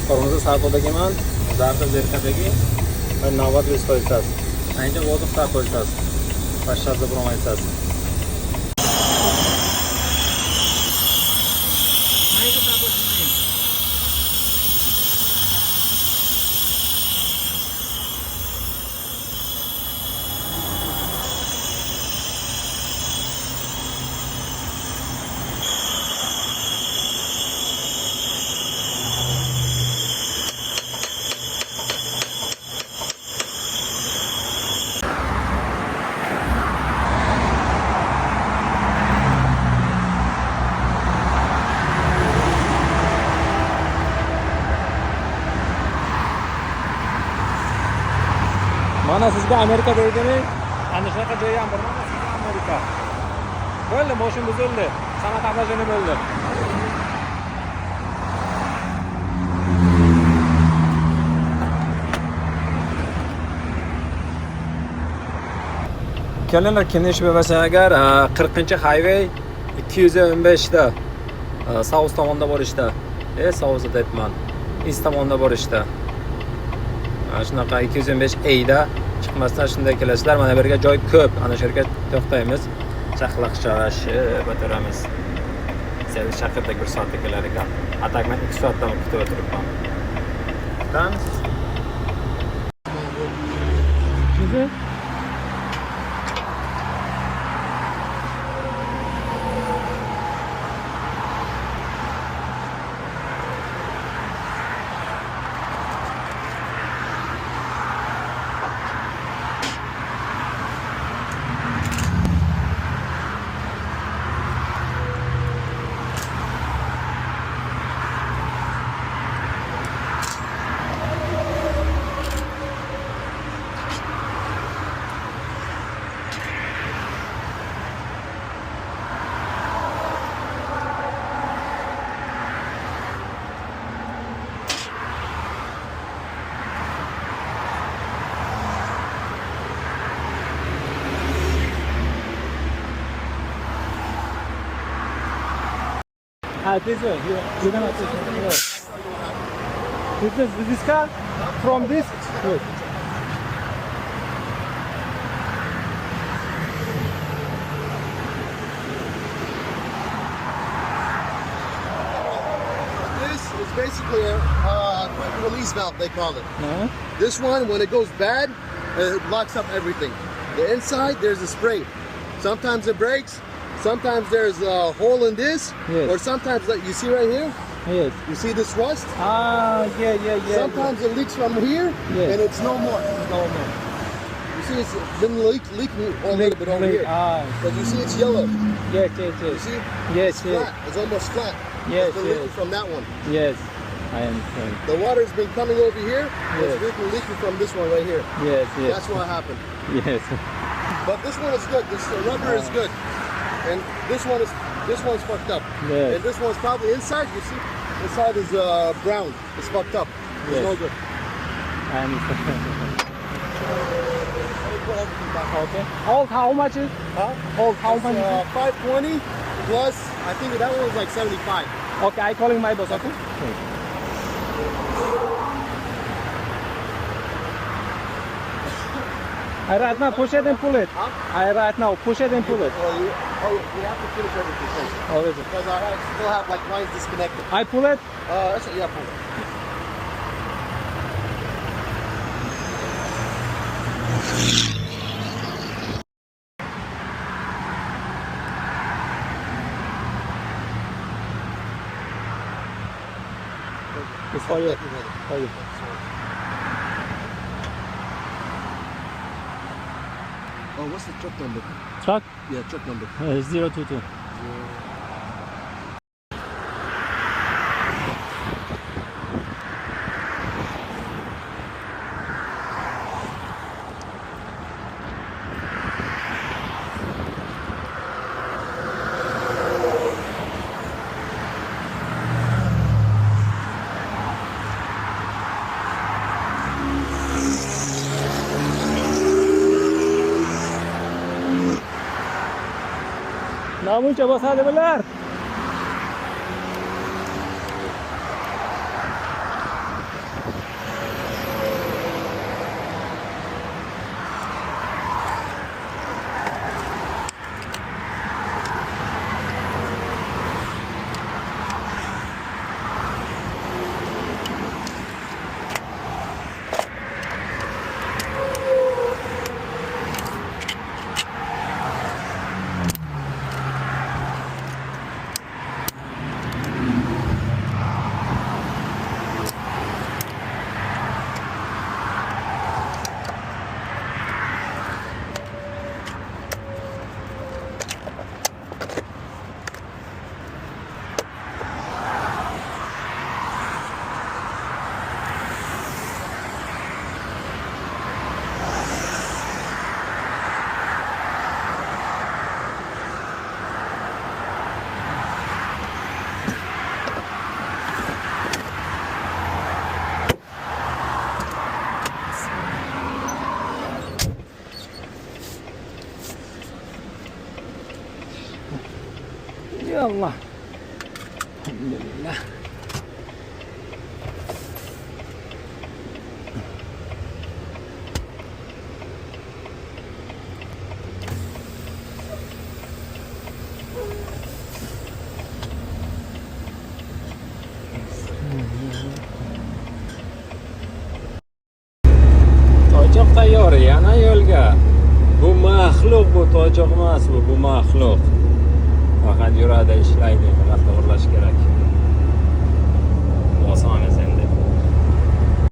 Kırmızı sarpıdakiman, zarda zerkadagi ve navbat biz koysaz. Aynı vozuq da koysaz. Başlarda buramayısaz. Mana sizga Amerika deydimi? Ana shunaqa joy ham bor. Mana sizga Amerika. Bo'ldi, moshina buzildi. Samarqand mashina bo'ldi. Kelinlar kimni ish bilmasa agar 40-highway 215 da South tomonda borishda. South deyapman. East tomonda borishda. Shunaqa 215A da chiqmasdan shunday kelasizlar. Mana bu yerga joy ko'p. Ana shu yerga to'xtaymiz. Chaqlaqchalashib o'tiramiz. Siz shaharda 1 soatda kelar ekan. Atak men 2 soatdan kutib o'tiribman. Tan. Siz this way. You're gonna this car from this. Wait. This is basically a quick release valve, they call it. This one, when it goes bad, it locks up everything. The inside, there's a spray. Sometimes it breaks. Sometimes there's a hole in this, yes. Or sometimes, like you see right here, Yes. you see this rust? Yeah. Sometimes it leaks from here, Yes. and it's no more. You see it's been leaking a little bit over here. But you see it's yellow. Yes. You see? Yes, It's flat. It's almost flat. Yes, It's been leaking from that one. Yes, I understand. The water's been coming over here, and Yes. it's leaking from this one right here. Yes. That's what happened. Yes. But this one is good. This rubber is good. And this one's fucked up. Yes. And this one's probably inside. You see, inside is brown. It's fucked up. It's Yes. no good. I understand. Okay. All how much is? All how much? 520 plus. I think that one was like 75. Okay, I calling my boss. Okay. I right now push it and pull it. I right now push it and pull it. You have to finish everything first. Already. Because I still have like lines disconnected. I pull it. Yeah, pull it. It's for you. For you. Oh, what's the truck number? Truck Yeah, truck number. 022. Namuncha bosadilar. Yallah. Alhamdulillah. Toychoq tayyor yana yo'lga. Bu maxluq, bu toychoq emas, bu maxluq. Faqat yuradi, ishlaydi, faqat to'g'irlash kerak.